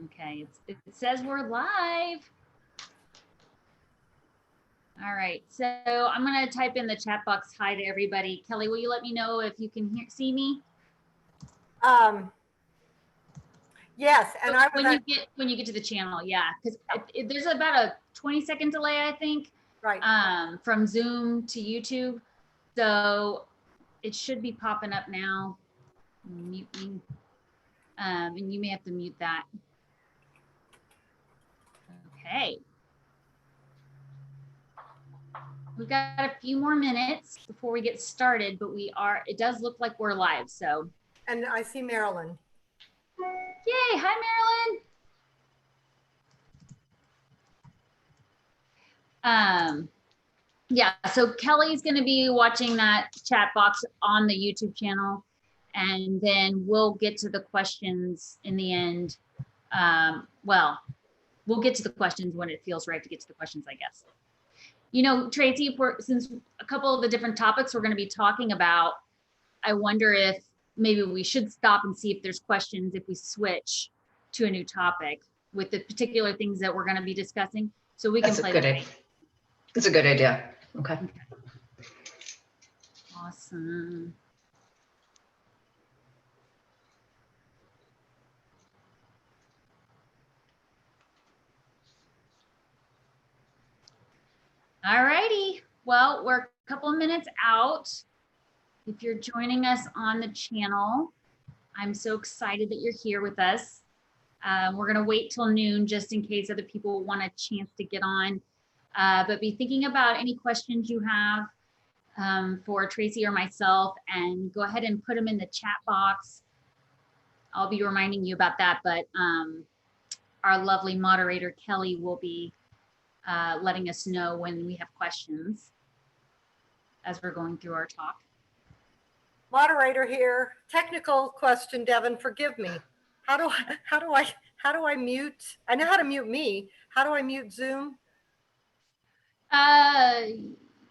Okay, it says we're live. All right, so I'm gonna type in the chat box, hi to everybody. Kelly, will you let me know if you can see me? Yes, and I was when you get to the channel, yeah, because there's about a 20-second delay, I think, right. From Zoom to YouTube, so it should be popping up now. Mute me, and you may have to mute that. Okay. We've got a few more minutes before we get started, but it does look like we're live, so. And I see Marilyn. Yay, hi Marilyn. Yeah, so Kelly's gonna be watching that chat box on the YouTube channel, and then we'll get to the questions in the end. Well, we'll get to the questions when it feels right to get to the questions, I guess. You know, Traci, since a couple of the different topics we're going to be talking about, I wonder if maybe we should stop and see if there's questions if we switch to a new topic with the particular things that we're going to be discussing. So we can play that. That's a good idea. Okay. Awesome. All righty. Well, we're a couple of minutes out. If you're joining us on the channel, I'm so excited that you're here with us. We're going to wait till noon just in case other people want a chance to get on. But be thinking about any questions you have for Traci or myself, and go ahead and put them in the chat box. I'll be reminding you about that, but our lovely moderator, Kelly, will be letting us know when we have questions as we're going through our talk. Moderator here. Technical question, Devon. Forgive me. How do I mute? I know how to mute me. How do I mute Zoom?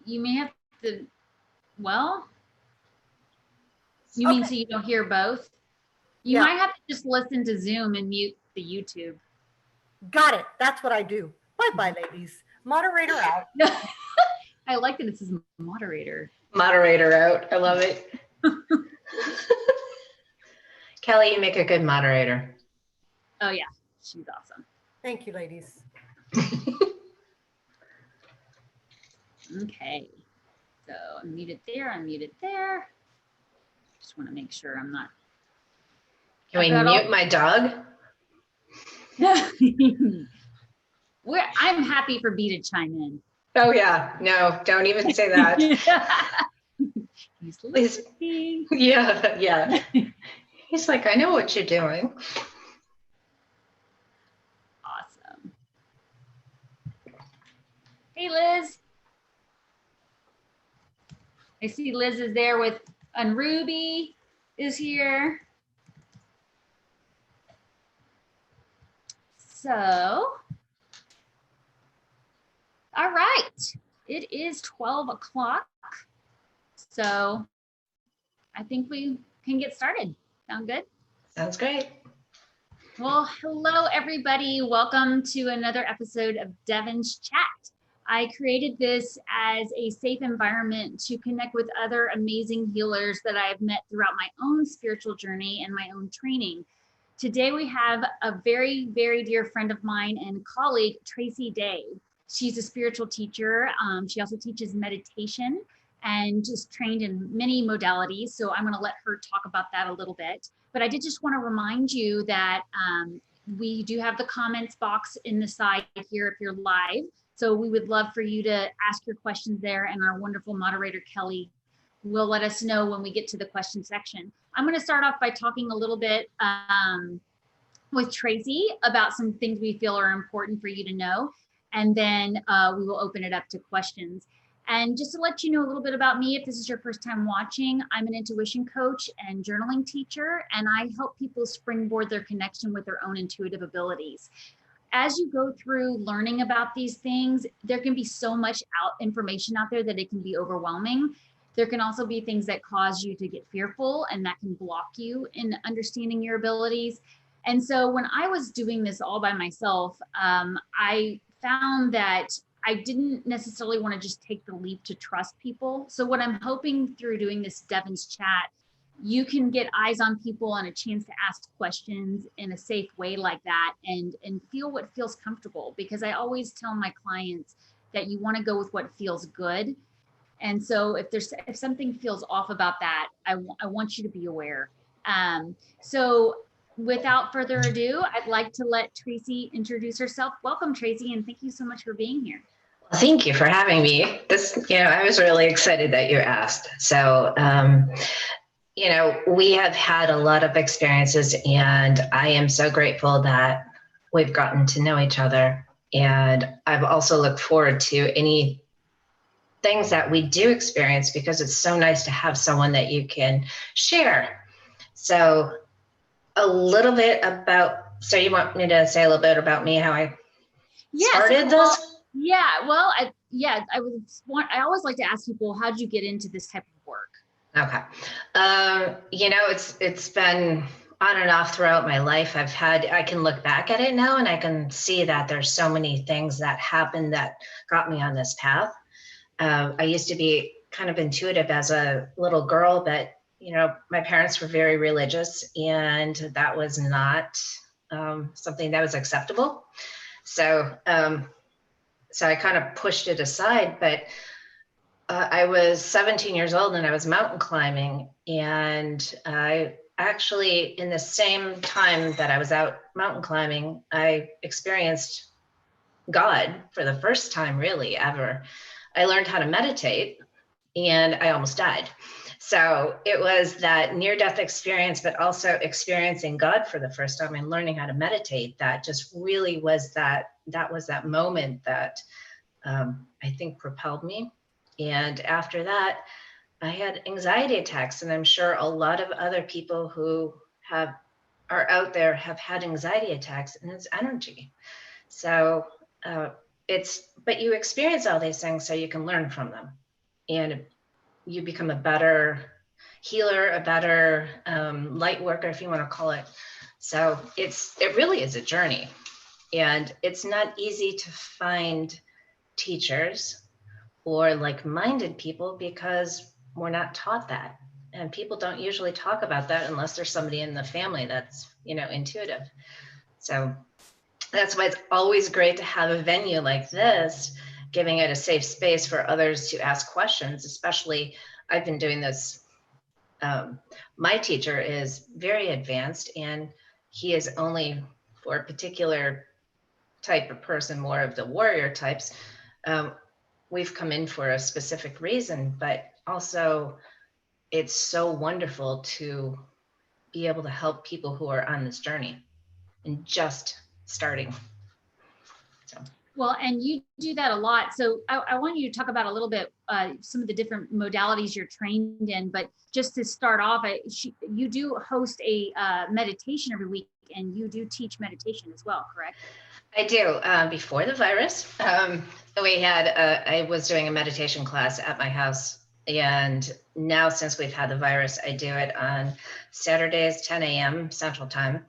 You may have to. Well, you mean so you don't hear both? You might have to just listen to Zoom and mute the YouTube. Got it. That's what I do. Bye-bye, ladies. Moderator out. I like that it says moderator. Moderator out. I love it. Kelly, you make a good moderator. Oh, yeah. She's awesome. Thank you, ladies. Okay. So I'm muted there. I'm muted there. Just want to make sure I'm not. Can we mute my dog? I'm happy for B to chime in. Oh yeah, no, don't even say that. He's listening. Yeah. He's like, I know what you're doing. Awesome. Hey, Liz. I see Liz is there and Ruby is here. So, all right, it is 12 o'clock. So I think we can get started. Sound good? Sounds great. Well, hello, everybody. Welcome to another episode of Devon's Chat. I created this as a safe environment to connect with other amazing healers that I've met throughout my own spiritual journey and my own training. Today, we have a very, very dear friend of mine and colleague, Traci Day. She's a spiritual teacher. She also teaches meditation and just trained in many modalities. So I'm going to let her talk about that a little bit. But I did just want to remind you that we do have the comments box in the side here if you're live. So we would love for you to ask your questions there, and our wonderful moderator, Kelly, will let us know when we get to the question section. I'm going to start off by talking a little bit with Traci about some things we feel are important for you to know, and then we will open it up to questions. And just to let you know a little bit about me, if this is your first time watching, I'm an intuition coach and journaling teacher, and I help people springboard their connection with their own intuitive abilities. As you go through learning about these things, there can be so much information out there that it can be overwhelming. There can also be things that cause you to get fearful, and that can block you in understanding your abilities. And so when I was doing this all by myself, I found that I didn't necessarily want to just take the leap to trust people. So what I'm hoping through doing this Devon's chat, you can get eyes on people and a chance to ask questions in a safe way like that, and feel what feels comfortable. Because I always tell my clients that you want to go with what feels good. And so if something feels off about that, I want you to be aware. So without further ado, I'd like to let Traci introduce herself. Welcome, Traci, and thank you so much for being here. Well, thank you for having me. I was really excited that you asked. So, we have had a lot of experiences, and I am so grateful that we've gotten to know each other. And I've also looked forward to any things that we do experience, because it's so nice to have someone that you can share. So a little bit about, so you want me to say a little bit about me, how I started this? Yeah, well, I always like to ask people, how did you get into this type of work? Okay. It's been on and off throughout my life. I can look back at it now and I can see that there's so many things that happened that got me on this path. I used to be kind of intuitive as a little girl, but my parents were very religious, and that was not something that was acceptable. So I kind of pushed it aside. But I was 17 years old and I was mountain climbing, and I actually, in the same time that I was out mountain climbing, I experienced God for the first time really ever. I learned how to meditate, and I almost died. So it was that near-death experience, but also experiencing God for the first time and learning how to meditate. That just really was that was that moment that I think propelled me. And after that, I had anxiety attacks, and I'm sure a lot of other people who are out there have had anxiety attacks, and it's energy. So but you experience all these things so you can learn from them, and you become a better healer, a better light worker, if you want to call it. So it really is a journey, and it's not easy to find teachers or like-minded people, because we're not taught that, and people don't usually talk about that unless there's somebody in the family that's intuitive. So that's why it's always great to have a venue like this, giving it a safe space for others to ask questions. Especially, I've been doing this. My teacher is very advanced, and he is only for a particular type of person, more of the warrior types. We've come in for a specific reason, but also it's so wonderful to be able to help people who are on this journey and just starting. So. Well, and you do that a lot. So I want you to talk about a little bit some of the different modalities you're trained in. But just to start off, you do host a meditation every week, and you do teach meditation as well, correct? I do. Before the virus, I was doing a meditation class at my house. And now, since we've had the virus, I do it on Saturdays, 10 a.m. Central Time.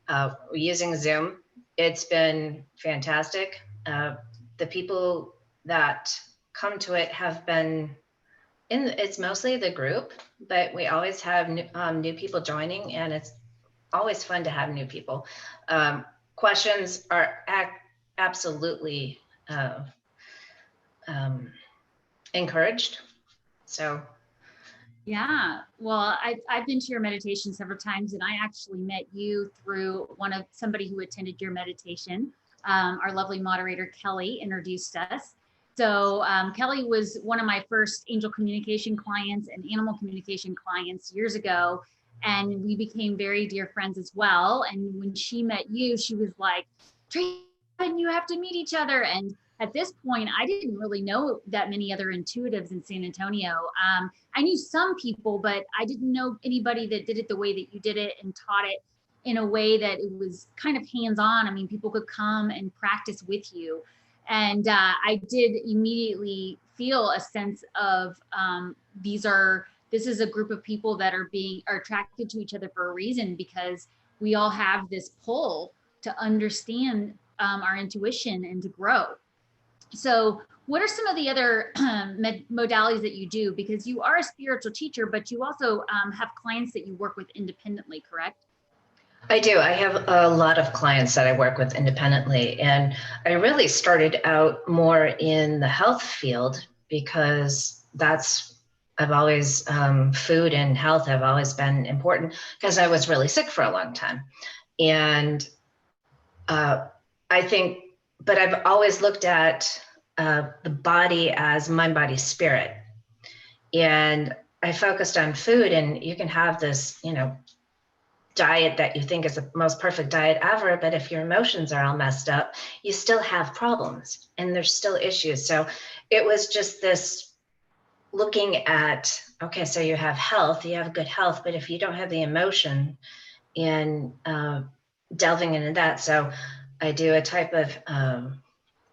We're using Zoom. It's been fantastic. The people that come to it have been it's mostly the group, but we always have new people joining, and it's always fun to have new people. Questions are absolutely encouraged. So. Yeah, well, I've been to your meditation several times, and I actually met you through somebody who attended your meditation. Our lovely moderator, Kelly, introduced us. So Kelly was one of my first angel communication clients and animal communication clients years ago. And we became very dear friends as well. And when she met you, she was like, Traci, you have to meet each other. And at this point, I didn't really know that many other intuitives in San Antonio. I knew some people, but I didn't know anybody that did it the way that you did it and taught it in a way that it was kind of hands-on. I mean, people could come and practice with you. And I did immediately feel a sense of this is a group of people that are attracted to each other for a reason, because we all have this pull to understand our intuition and to grow. So what are some of the other modalities that you do? Because you are a spiritual teacher, but you also have clients that you work with independently, correct? I do. I have a lot of clients that I work with independently, and I really started out more in the health field because I've always, food and health have always been important because I was really sick for a long time. And I think, but I've always looked at the body as mind, body, spirit. And I focused on food, and you can have this, diet that you think is the most perfect diet ever, but if your emotions are all messed up, you still have problems and there's still issues. So it was just this looking at, okay, so you have health, you have good health, but if you don't have the emotion, and delving into that. So I do a type of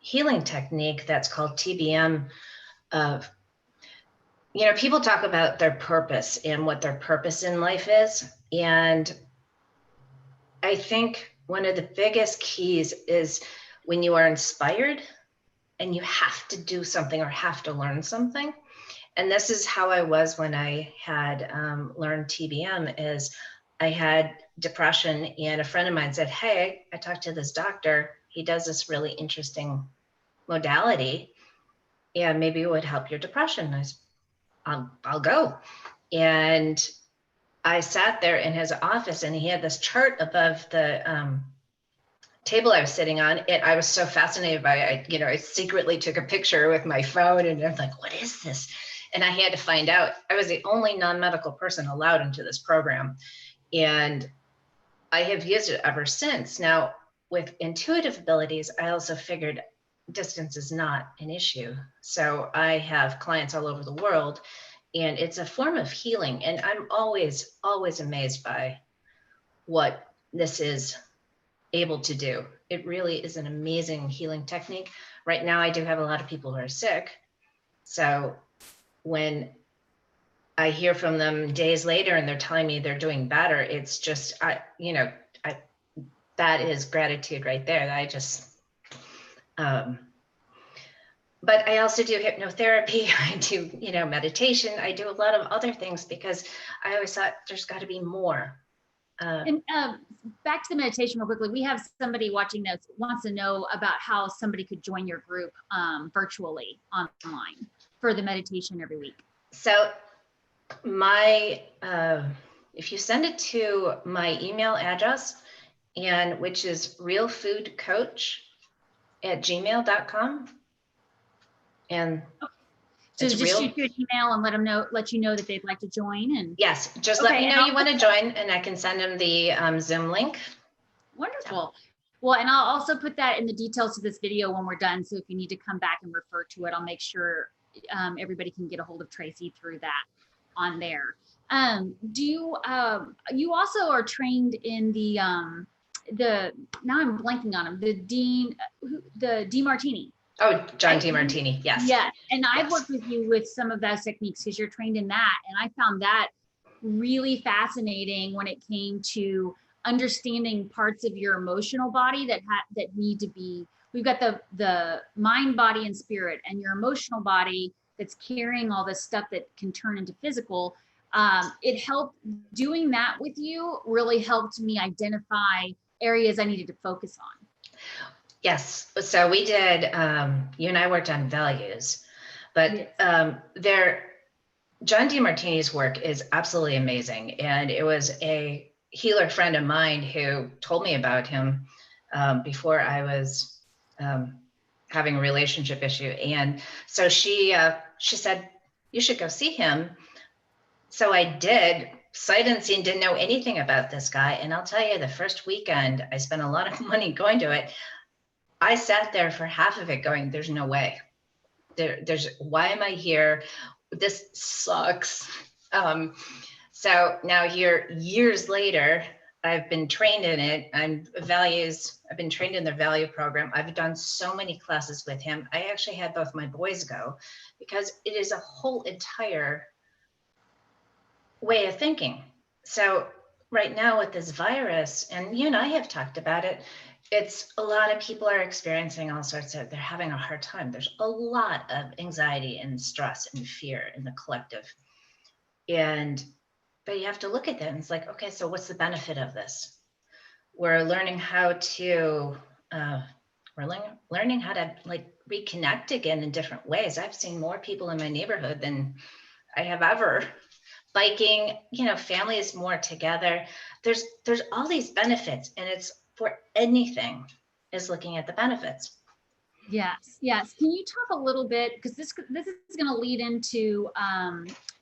healing technique that's called TBM. People talk about their purpose and what their purpose in life is. And I think one of the biggest keys is when you are inspired and you have to do something or have to learn something. And this is how I was when I had learned TBM. Is I had depression, and a friend of mine said, hey, I talked to this doctor. He does this really interesting modality, and maybe it would help your depression. I said, I'll go. And I sat there in his office, and he had this chart above the table I was sitting on. And I was so fascinated by it. I secretly took a picture with my phone, and I'm like, what is this? And I had to find out. I was the only non-medical person allowed into this program. And I have used it ever since. Now, with intuitive abilities, I also figured distance is not an issue. So I have clients all over the world, and it's a form of healing. And I'm always, always amazed by what this is able to do. It really is an amazing healing technique. Right now, I do have a lot of people who are sick. So when I hear from them days later and they're telling me they're doing better, it's just, that is gratitude right there. That I just, but I also do hypnotherapy. I do, meditation. I do a lot of other things because I always thought there's got to be more. And back to the meditation real quickly. We have somebody watching this wants to know about how somebody could join your group virtually online for the meditation every week. So if you send it to my email address, and which is realfoodcoach@gmail.com. And so just shoot you an email and let you know that they'd like to join. And yes, just let me know you want to join, and I can send them the Zoom link. Wonderful. Well, and I'll also put that in the details of this video when we're done. So if you need to come back and refer to it, I'll make sure everybody can get a hold of Traci through that on there. You also are trained in the now I'm blanking on him, the DeMartini. Oh, John DeMartini, yes. Yeah, and I've worked with you with some of those techniques because you're trained in that, and I found that really fascinating when it came to understanding parts of your emotional body that need to be. We've got the mind, body, and spirit, and your emotional body that's carrying all this stuff that can turn into physical. It helped doing that with you. Really helped me identify areas I needed to focus on. Yes. So we did, you and I worked on values, but Yes. John DeMartini's work is absolutely amazing. And it was a healer friend of mine who told me about him before I was having a relationship issue. And so she said, you should go see him. So I did. Sight unseen, didn't know anything about this guy. And I'll tell you, the first weekend, I spent a lot of money going to it. I sat there for half of it going, there's no way. Why am I here? This sucks. So now here, years later, I've been trained in it. I've been trained in the value program. I've done so many classes with him. I actually had both my boys go because it is a whole entire way of thinking. So right now with this virus, and you and I have talked about it, it's a lot of people are experiencing all sorts of, they're having a hard time. There's a lot of anxiety and stress and fear in the collective. But you have to look at that and it's like, okay, so what's the benefit of this? We're learning how to, learning how to like reconnect again in different ways. I've seen more people in my neighborhood than I have ever. Biking, families more together. There's all these benefits, and it's for anything is looking at the benefits. Yes, yes. Can you talk a little bit, because this is going to lead into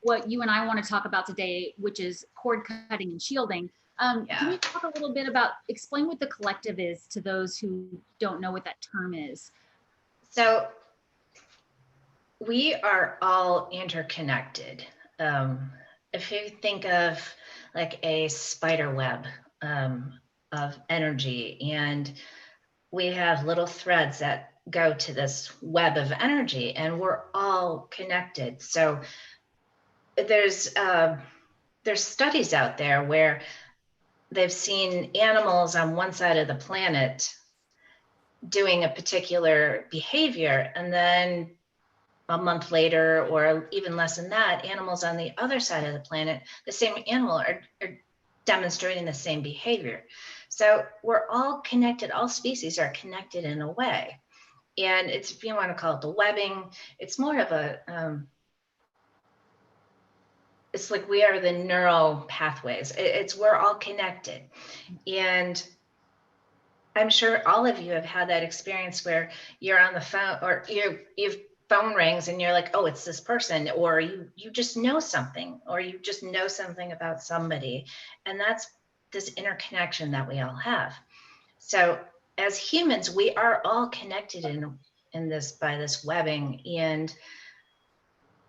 what you and I want to talk about today, which is cord cutting and shielding. Can you talk a little bit about, explain what the collective is to those who don't know what that term is? So we are all interconnected. If you think of like a spider web of energy, and we have little threads that go to this web of energy, and we're all connected. So there's studies out there where they've seen animals on one side of the planet doing a particular behavior, and then a month later, or even less than that, animals on the other side of the planet, the same animal are demonstrating the same behavior. So we're all connected, all species are connected in a way. And it's, if you want to call it the webbing, it's more of a, it's like we are the neural pathways. We're all connected. And I'm sure all of you have had that experience where you're on the phone, or you've phone rings and you're like, oh, it's this person, or you just know something, or you just know something about somebody. And that's this interconnection that we all have. So as humans, we are all connected in this by this webbing. And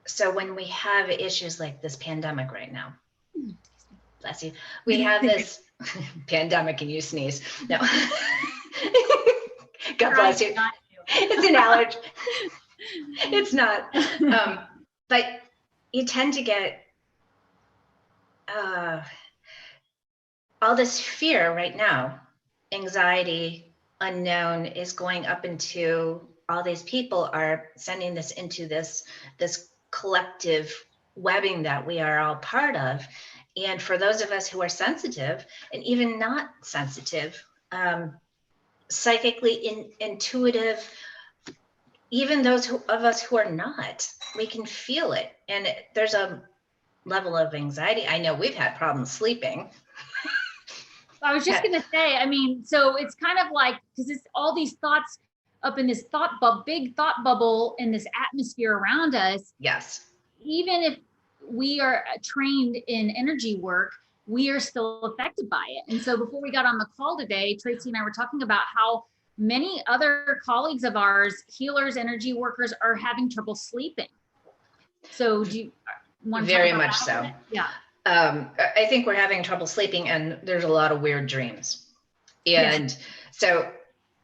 so when we have issues like this pandemic right now, bless you, we have this pandemic, and you sneeze. No. God bless you. It's an allergy. It's not. But you tend to get all this fear right now, anxiety, unknown is going up into, all these people are sending this into this collective webbing that we are all part of. And for those of us who are sensitive, and even not sensitive, psychically intuitive, even those of us who are not, we can feel it. And there's a level of anxiety. I know we've had problems sleeping. I was just going to say, I mean, so it's kind of like, because it's all these thoughts up in this big thought bubble in this atmosphere around us. Yes. Even if we are trained in energy work, we are still affected by it. And so before we got on the call today, Traci and I were talking about how many other colleagues of ours, healers, energy workers, are having trouble sleeping. So do you want to very much so? Yeah. I think we're having trouble sleeping, and there's a lot of weird dreams. And so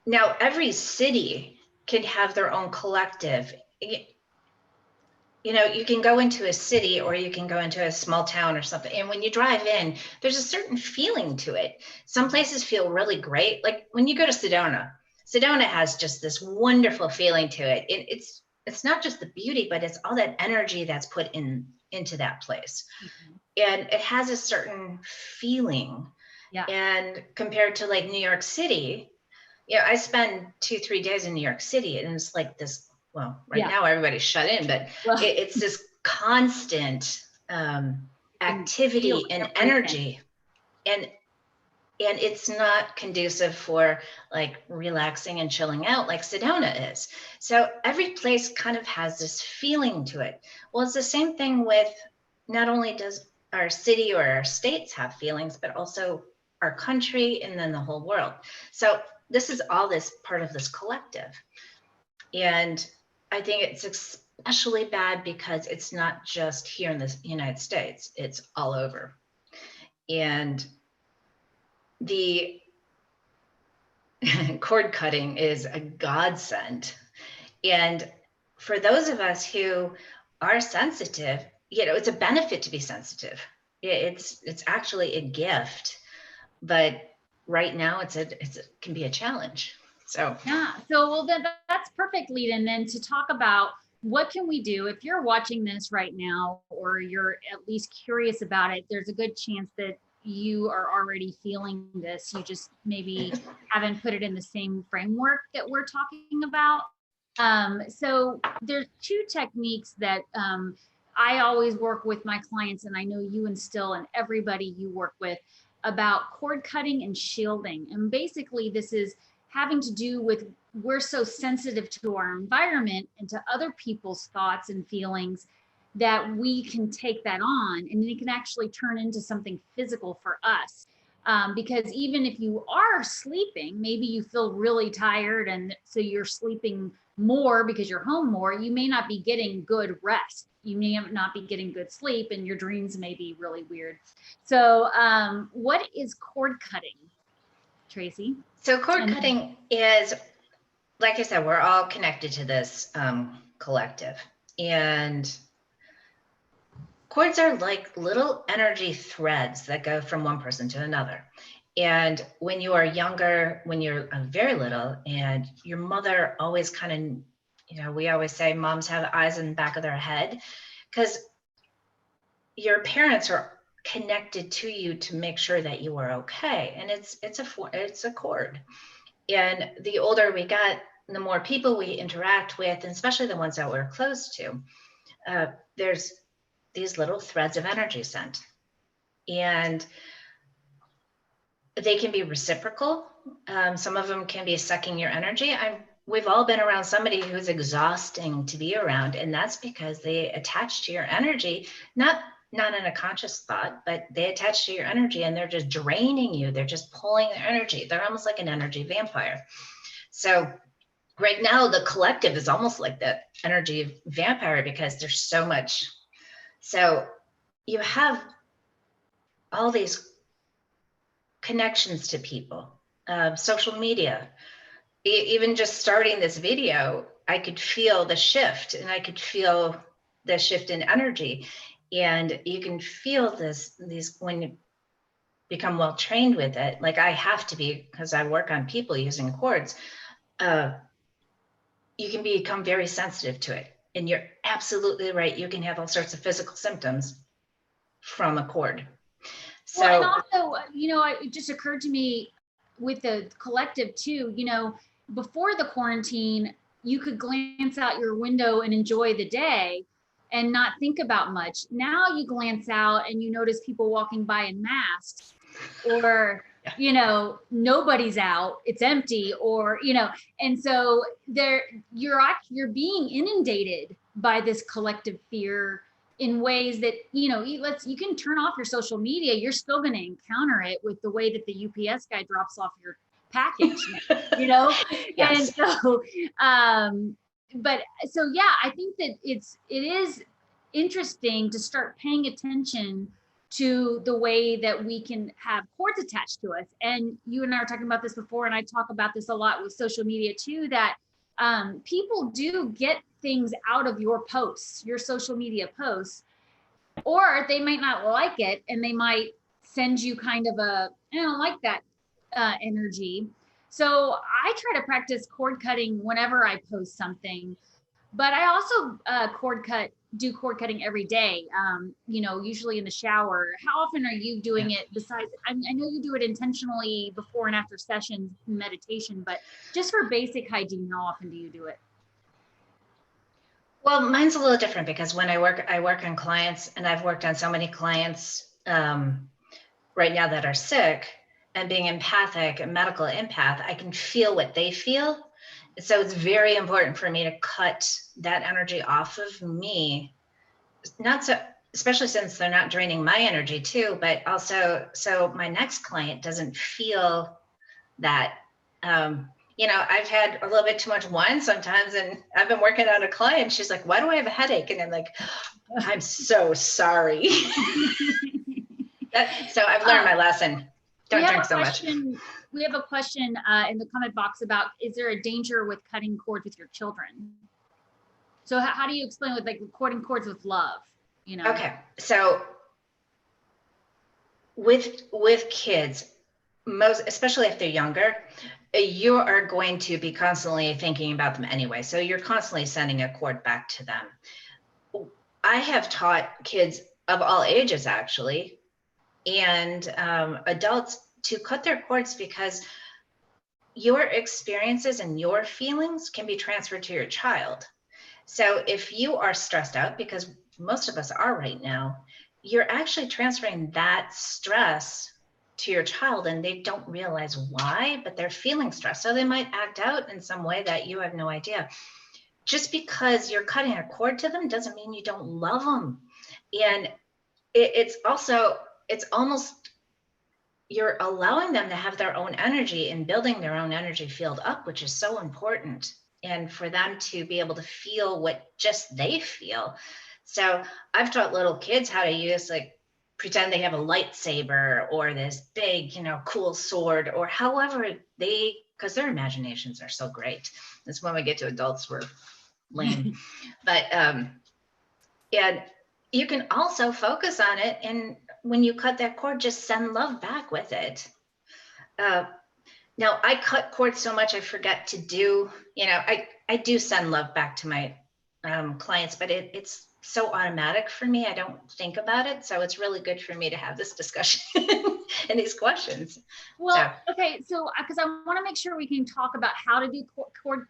now every city can have their own collective. You know, you can go into a city, or you can go into a small town or something. And when you drive in, there's a certain feeling to it. Some places feel really great. Like when you go to Sedona has just this wonderful feeling to it. It's not just the beauty, but it's all that energy that's put into that place. Mm-hmm. And it has a certain feeling. Yeah. And compared to like New York City, I spend 2-3 days in New York City, and it's like this, well, now everybody's shut in, but it's this constant activity and energy. And it's not conducive for like relaxing and chilling out like Sedona is. So every place kind of has this feeling to it. Well, it's the same thing with, not only does our city or our states have feelings, but also our country, and then the whole world. So this is all this part of this collective. And I think it's especially bad because it's not just here in the United States, it's all over. And the cord cutting is a godsend. And for those of us who are sensitive, it's a benefit to be sensitive. it's actually a gift, but right now it can be a challenge. So yeah, so well that's perfect lead in then to talk about what can we do if you're watching this right now, or you're at least curious about it. There's a good chance that you are already feeling this. You just maybe haven't put it in the same framework that we're talking about. So there's two techniques that I always work with my clients, and I know you instill in everybody you work with, about cord cutting and shielding. And basically this is having to do with, we're so sensitive to our environment and to other people's thoughts and feelings that we can take that on, and it can actually turn into something physical for us. Because even if you are sleeping, maybe you feel really tired and so you're sleeping more because you're home more, you may not be getting good rest. You may not be getting good sleep, and your dreams may be really weird. So what is cord cutting, Traci? so cord cutting is, like I said, we're all connected to this collective, and cords are like little energy threads that go from one person to another. And when you are younger, when you're very little, and your mother always kind of, we always say moms have eyes in the back of their head, because your parents are connected to you to make sure that you are okay. And it's a cord. And the older we get, the more people we interact with, and especially the ones that we're close to, there's these little threads of energy sent. And they can be reciprocal. Some of them can be sucking your energy. We've all been around somebody who's exhausting to be around, and that's because they attach to your energy, not in a conscious thought, but they attach to your energy and they're just draining you. They're just pulling their energy. They're almost like an energy vampire. So right now, the collective is almost like the energy vampire because there's so much. So you have all these connections to people, social media. Even just starting this video, I could feel the shift, and I could feel the shift in energy. And you can feel these when you become well trained with it, like I have to be, because I work on people using cords. You can become very sensitive to it. And you're absolutely right. You can have all sorts of physical symptoms from a cord. So, well, and also, it just occurred to me with the collective too, before the quarantine, you could glance out your window and enjoy the day and not think about much. Now you glance out and you notice people walking by in masks, or nobody's out, it's empty, or and so you're being inundated by this collective fear in ways that you can turn off your social media, you're still going to encounter it with the way that the UPS guy drops off your package. yes. And so but so yeah, I think that it is interesting to start paying attention to the way that we can have cords attached to us. And you and I were talking about this before, and I talk about this a lot with social media too, that people do get things out of your posts, your social media posts, or they might not like it and they might send you kind of I don't like that energy. So I try to practice cord cutting whenever I post something, but I also do cord cutting every day, usually in the shower. How often are you doing it besides, I know you do it intentionally before and after sessions, meditation, but just for basic hygiene, how often do you do it? Well, mine's a little different because when I work on clients, and I've worked on so many clients right now that are sick, and being empathic, a medical empath, I can feel what they feel. So it's very important for me to cut that energy off of me, especially since they're not draining my energy too, but also so my next client doesn't feel that. I've had a little bit too much wine sometimes, and I've been working on a client. She's like, "Why do I have a headache?" And I'm like, "I'm so sorry." So I've learned my lesson. Don't drink so much. We have a question in the comment box about, is there a danger with cutting cords with your children? So how do you explain with like cutting cords with love? Okay, so with kids, most especially if they're younger, you are going to be constantly thinking about them anyway. So you're constantly sending a cord back to them. I have taught kids of all ages, actually, and adults to cut their cords, because your experiences and your feelings can be transferred to your child. So if you are stressed out, because most of us are right now, you're actually transferring that stress to your child, and they don't realize why, but they're feeling stressed. So they might act out in some way that you have no idea. Just because you're cutting a cord to them doesn't mean you don't love them. And it's almost, you're allowing them to have their own energy and building their own energy field up, which is so important. And for them to be able to feel what just they feel. So I've taught little kids how to use, like, pretend they have a lightsaber or this big, cool sword, or however because their imaginations are so great. That's when we get to adults, we're lame. But and you can also focus on it, and when you cut that cord, just send love back with it. Now I cut cords so much I forget to do, I do send love back to my clients, but it's so automatic for me. I don't think about it. So it's really good for me to have this discussion and these questions. Well, okay. So, because I want to make sure we can talk about how to do cord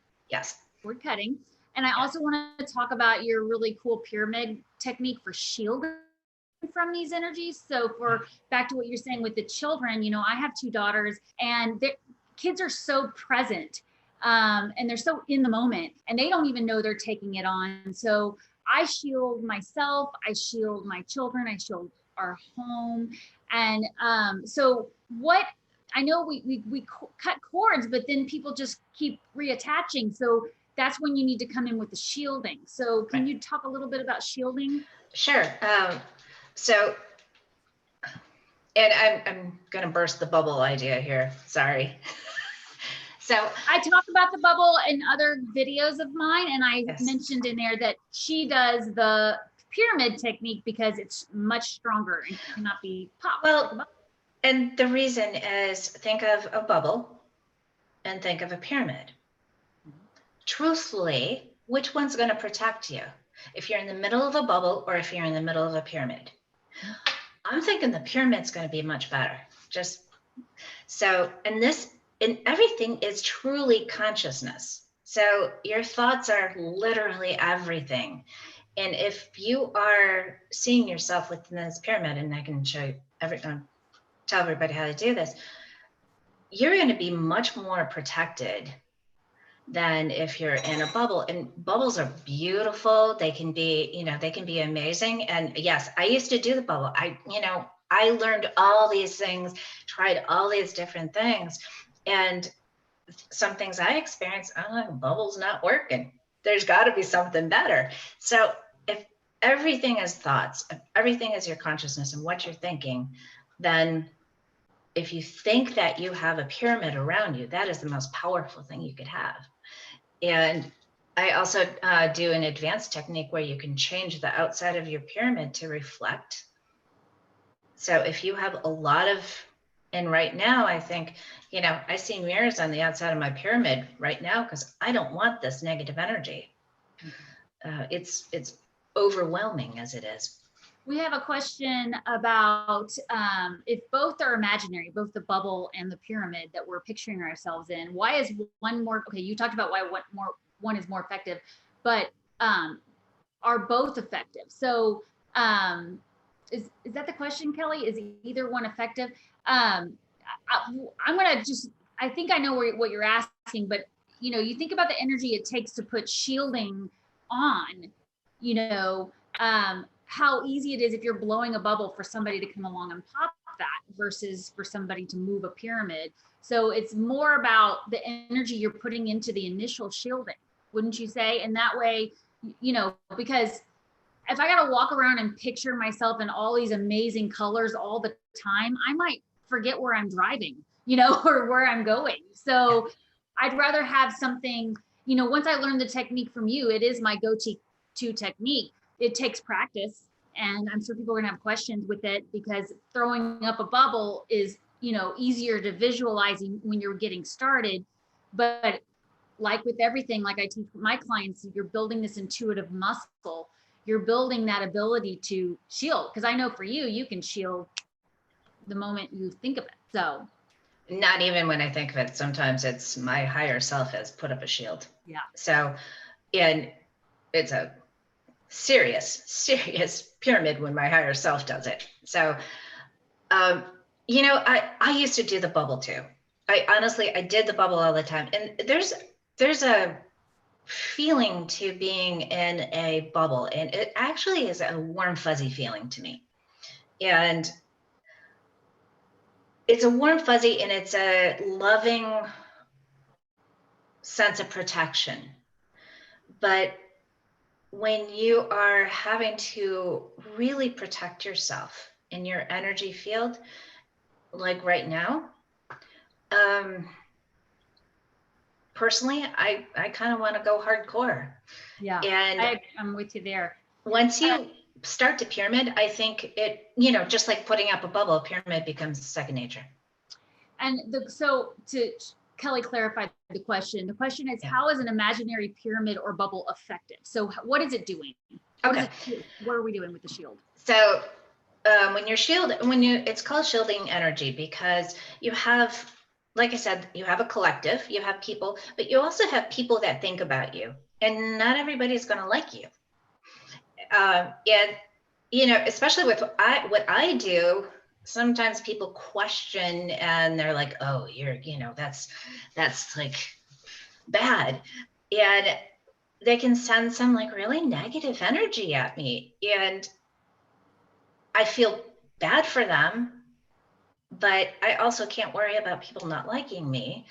cutting. And I also want to talk about your really cool pyramid technique for shielding from these energies. So back to what you're saying with the children, I have 2 daughters, and kids are so present, and they're so in the moment, and they don't even know they're taking it on. So I shield myself, I shield my children, I shield our home. And so what, I know we cut cords, but then people just keep reattaching. So that's when you need to come in with the shielding. So can you talk a little bit about shielding? Sure. So, and I'm going to burst the bubble idea here. Sorry. So I talk about the bubble in other videos of mine, and I mentioned in there that she does the pyramid technique because it's much stronger and cannot be popped. Well, and the reason is, think of a bubble and think of a pyramid. Truthfully, which one's going to protect you? If you're in the middle of a bubble or if you're in the middle of a pyramid? I'm thinking the pyramid's going to be much better. And everything is truly consciousness. So your thoughts are literally everything. And if you are seeing yourself within this pyramid, and I can show you tell everybody how to do this, you're going to be much more protected than if you're in a bubble. And bubbles are beautiful. They can be amazing. And yes, I used to do the bubble. I learned all these things, tried all these different things. And some things I experienced, I'm like, bubble's not working. There's got to be something better. So if everything is thoughts, if everything is your consciousness and what you're thinking, then if you think that you have a pyramid around you, that is the most powerful thing you could have. And I also do an advanced technique where you can change the outside of your pyramid to reflect. So if you have a lot of, and right now I think, I see mirrors on the outside of my pyramid right now because I don't want this negative energy. It's overwhelming as it is. We have a question about if both are imaginary, both the bubble and the pyramid that we're picturing ourselves in, why is one more, okay, you talked about why one is more effective, but are both effective? So is that the question, Kelly? Is either one effective? I'm gonna I think I know what you're asking, but you think about the energy it takes to put shielding on, how easy it is if you're blowing a bubble for somebody to come along and pop that versus for somebody to move a pyramid. So it's more about the energy you're putting into the initial shielding, wouldn't you say? And that way, because if I got to walk around and picture myself in all these amazing colors all the time, I might forget where I'm driving, or where I'm going. So I'd rather have something, once I learned the technique from you, it is my go-to technique. It takes practice, And I'm sure people are gonna have questions with it because throwing up a bubble is, easier to visualizing when you're getting started. But like with everything, like I teach my clients, you're building this intuitive muscle. You're building that ability to shield. Because I know for you, you can shield the moment you think of it. So not even when I think of it, sometimes it's my higher self has put up a shield. yeah. So, and it's a serious pyramid when my higher self does it. So, I used to do the bubble too. I did the bubble all the time. And there's a feeling to being in a bubble, and it actually is a warm, fuzzy feeling to me. And it's a warm, fuzzy, and it's a loving sense of protection. But when you are having to really protect yourself in your energy field, like right now, personally, I kind of want to go hardcore. Yeah. And I'm with you there. Once you start to pyramid, I think it, just like putting up a bubble, pyramid becomes second nature. And so to Kelly clarify the question is, Yeah. how is an imaginary pyramid or bubble effective? So what is it doing? What are we doing with the shield? So it's called shielding energy because you have, like I said, you have a collective, you have people, but you also have people that think about you, and not everybody's going to like you. Especially with what I do, sometimes people question and they're like, oh, that's like bad. And they can send some like really negative energy at me. And I feel bad for them, but I also can't worry about people not liking me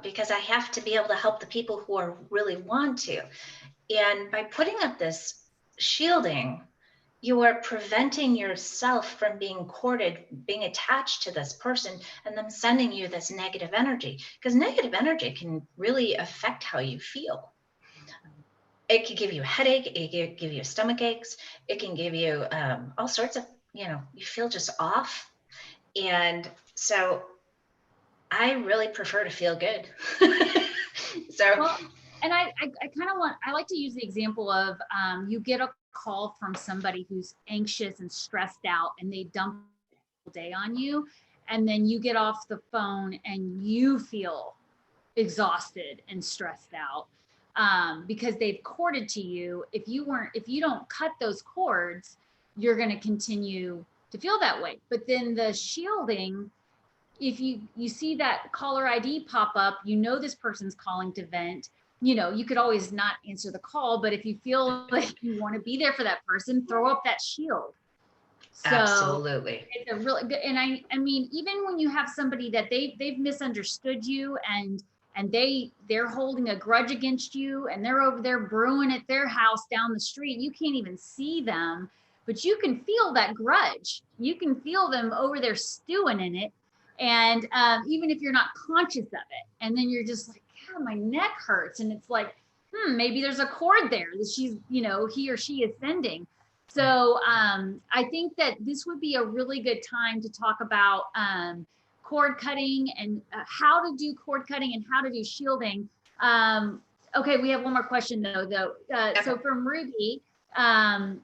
because I have to be able to help the people who are really want to. And by putting up this shielding, you are preventing yourself from being courted, being attached to this person, and them sending you this negative energy. Because negative energy can really affect how you feel. It can give you a headache. It can give you stomach aches. It can give you all sorts of, you feel just off. And so I really prefer to feel good. And I kind of I like to use the example of you get a call from somebody who's anxious and stressed out, and they dump the day on you, and then you get off the phone and you feel exhausted and stressed out because they've corded to you. If you don't cut those cords, you're going to continue to feel that way. But then the shielding, if you see that caller ID pop up, this person's calling to vent. You could always not answer the call, but if you feel like you want to be there for that person, throw up that shield. So absolutely. It's a really good, and I mean, even when you have somebody that they've misunderstood you and they're holding a grudge against you, and they're over there brewing at their house down the street, you can't even see them, but you can feel that grudge. You can feel them over there stewing in it. And even if you're not conscious of it, and then you're just like, God, my neck hurts. And it's like, maybe there's a cord there that she's, he or she is sending. So I think that this would be a really good time to talk about cord cutting and how to do cord cutting and how to do shielding. Okay, we have one more question though. So from Ruby, a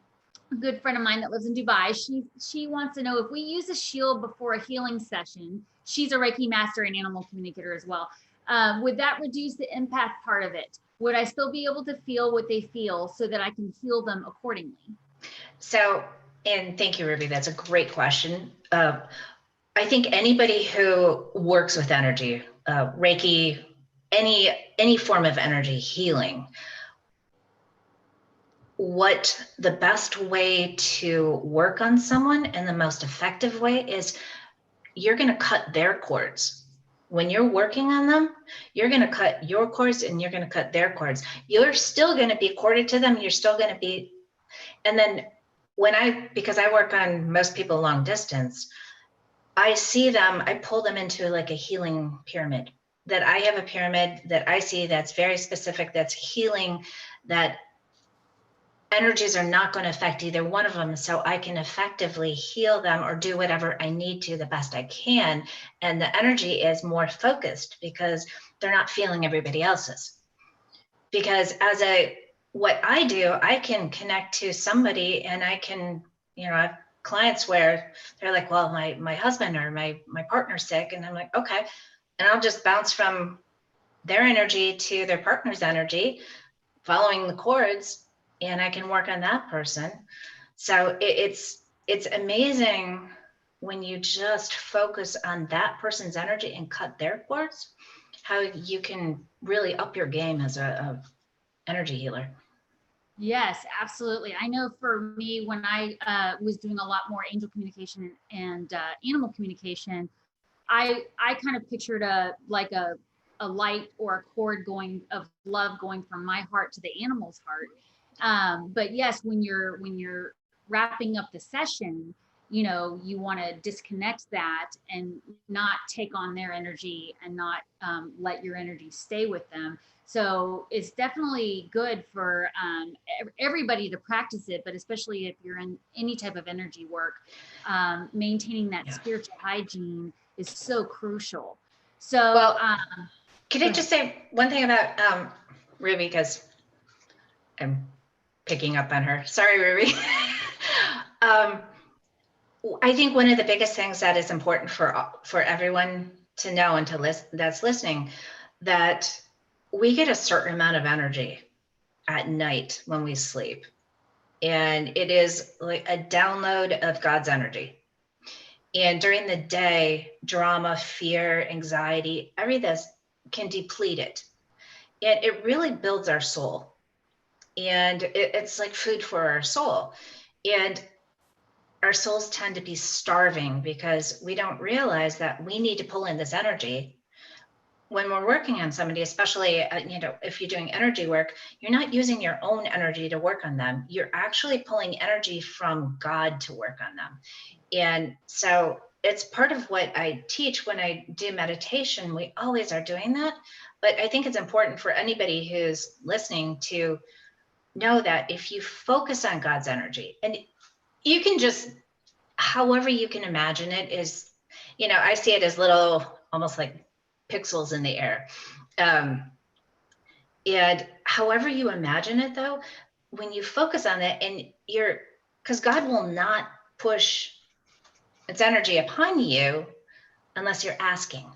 good friend of mine that lives in Dubai, she wants to know if we use a shield before a healing session. She's a Reiki master and animal communicator as well. Would that reduce the empath part of it? Would I still be able to feel what they feel so that I can heal them accordingly? So, and thank you, Ruby. That's a great question. I think anybody who works with energy, Reiki, any form of energy healing, what the best way to work on someone and the most effective way is you're going to cut their cords. When you're working on them, you're going to cut your cords and you're going to cut their cords. You're still going to be corded to them. You're still going to be, and then because I work on most people long distance, I see them, I pull them into like a healing pyramid. That I have a pyramid that I see that's very specific, that's healing, that energies are not going to affect either one of them, so I can effectively heal them or do whatever I need to the best I can. And the energy is more focused because they're not feeling everybody else's. Because what I do, I can connect to somebody, and I can, I have clients where they're like, well, my husband or my partner's sick, and I'm like, okay, and I'll just bounce from their energy to their partner's energy, following the chords, and I can work on that person. So it's amazing when you just focus on that person's energy and cut their cords, how you can really up your game as a energy healer. Yes, absolutely. I know for me, when I was doing a lot more angel communication and animal communication, I kind of pictured a light or a cord going of love going from my heart to the animal's heart. But yes, when you're wrapping up the session, you want to disconnect that and not take on their energy and not let your energy stay with them. So it's definitely good for everybody to practice it, but especially if you're in any type of energy work, maintaining that spiritual hygiene is so crucial. So, well, can I just say one thing about Ruby, because I'm picking up on her. Sorry, Ruby. I think one of the biggest things that is important for everyone to know and that's listening, that we get a certain amount of energy at night when we sleep. And it is like a download of God's energy. And during the day, drama, fear, anxiety, everything can deplete it. And it really builds our soul. And it's like food for our soul. And our souls tend to be starving because we don't realize that we need to pull in this energy when we're working on somebody, especially, if you're doing energy work, you're not using your own energy to work on them. You're actually pulling energy from God to work on them. And so it's part of what I teach when I do meditation. We always are doing that. But I think it's important for anybody who's listening to know that if you focus on God's energy, and you can just, however you can imagine it is, I see it as little, almost like pixels in the air. And however you imagine it though, when you focus on it and because God will not push its energy upon you unless you're asking.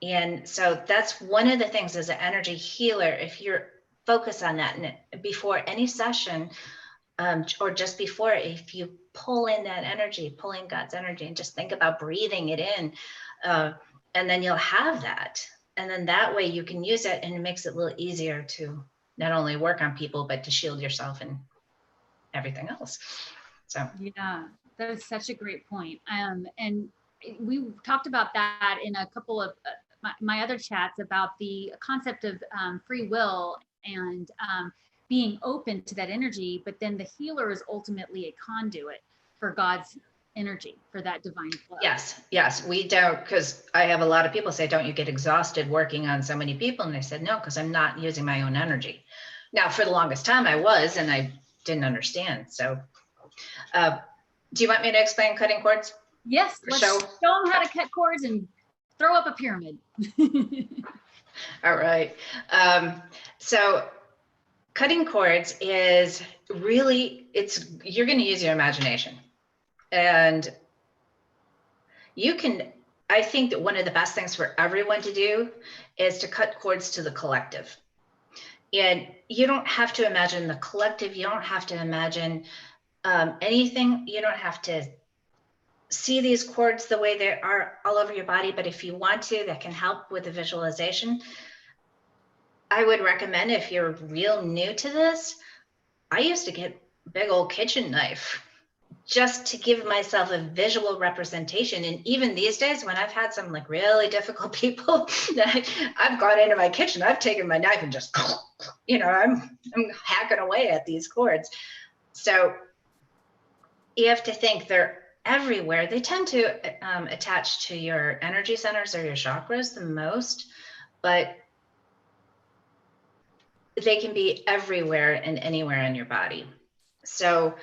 And so that's one of the things as an energy healer, if you're focused on that, and before any session, or just before, if you pull in that energy, pull in God's energy, and just think about breathing it in, and then you'll have that. And then that way you can use it, and it makes it a little easier to not only work on people, but to shield yourself and everything else. So yeah, that is such a great point. And we talked about that in a couple of my other chats about the concept of free will and being open to that energy, but then the healer is ultimately a conduit for God's energy, for that divine flow. Yes, we don't, because I have a lot of people say, don't you get exhausted working on so many people? And I said, no, because I'm not using my own energy. Now, for the longest time I was, and I didn't understand. So do you want me to explain cutting cords? Yes, let's show them how to cut cords and throw up a pyramid. All right. So cutting cords is really, you're going to use your imagination. And I think that one of the best things for everyone to do is to cut cords to the collective. And you don't have to imagine the collective. You don't have to imagine anything. You don't have to see these cords the way they are all over your body. But if you want to, that can help with the visualization. I would recommend, if you're real new to this, I used to get a big old kitchen knife just to give myself a visual representation. And even these days, when I've had some like really difficult people that I've gone into my kitchen, I've taken my knife and just, I'm hacking away at these cords. So you have to think they're everywhere. They tend to attach to your energy centers or your chakras the most, but they can be everywhere and anywhere in your body. So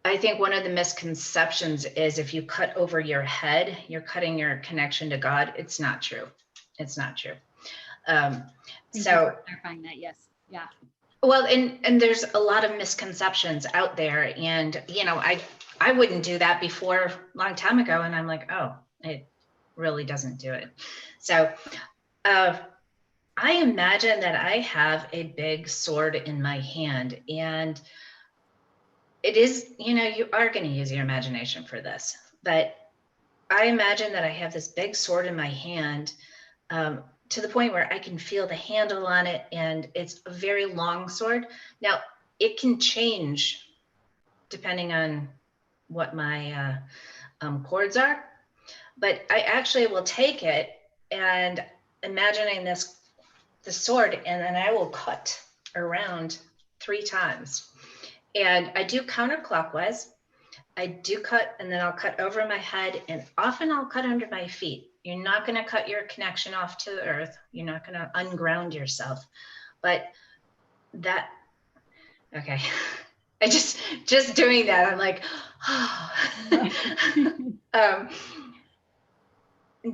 I think one of the misconceptions is if you cut over your head, you're cutting your connection to God. It's not true. It's not true. Thank you for clarifying that. Yes. Yeah. Well, and there's a lot of misconceptions out there, and I wouldn't do that before a long time ago, and I'm like, oh, it really doesn't do it. So I imagine that I have a big sword in my hand, and it is, you are going to use your imagination for this, but I imagine that I have this big sword in my hand, to the point where I can feel the handle on it, and it's a very long sword. Now, it can change depending on what my chords are, but I actually will take it and imagining the sword, and then I will cut around 3 times. And I do counterclockwise. I do cut, and then I'll cut over my head, and often I'll cut under my feet. You're not going to cut your connection off to the earth. You're not going to unground yourself. But that, okay. I just doing that, I'm like, oh.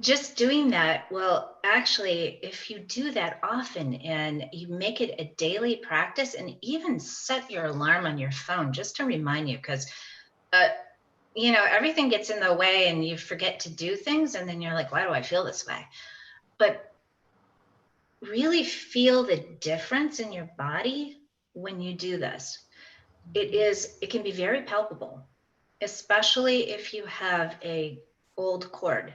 Just doing that, well, actually, if you do that often and you make it a daily practice, and even set your alarm on your phone just to remind you, because everything gets in the way and you forget to do things, and then you're like, why do I feel this way? But really feel the difference in your body when you do this. It can be very palpable, especially if you have a old cord.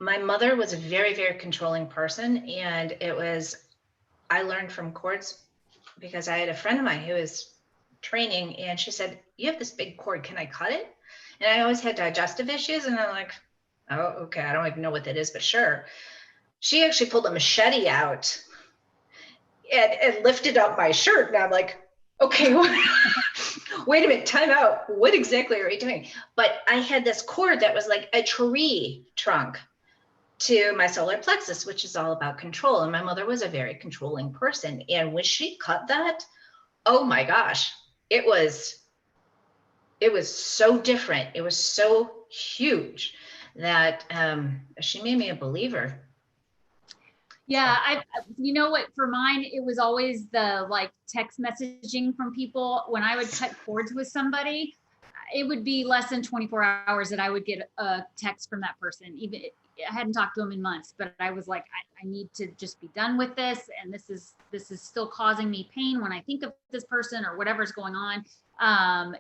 My mother was a very, very controlling person, and I learned from cords because I had a friend of mine who was training, and she said, you have this big cord, can I cut it? And I always had digestive issues, and I'm like, oh, okay, I don't even know what that is, but sure. She actually pulled a machete out and lifted up my shirt, and I'm like, okay, wait a minute, time out. What exactly are you doing? But I had this cord that was like a tree trunk to my solar plexus, which is all about control. And my mother was a very controlling person. And when she cut that, oh my gosh, it was so different. It was so huge that she made me a believer. Yeah, you know what, for mine, it was always the text messaging from people. When I would cut cords with somebody, it would be less than 24 hours that I would get a text from that person. Even I hadn't talked to them in months, but I was like, I need to just be done with this. And this is still causing me pain when I think of this person or whatever's going on.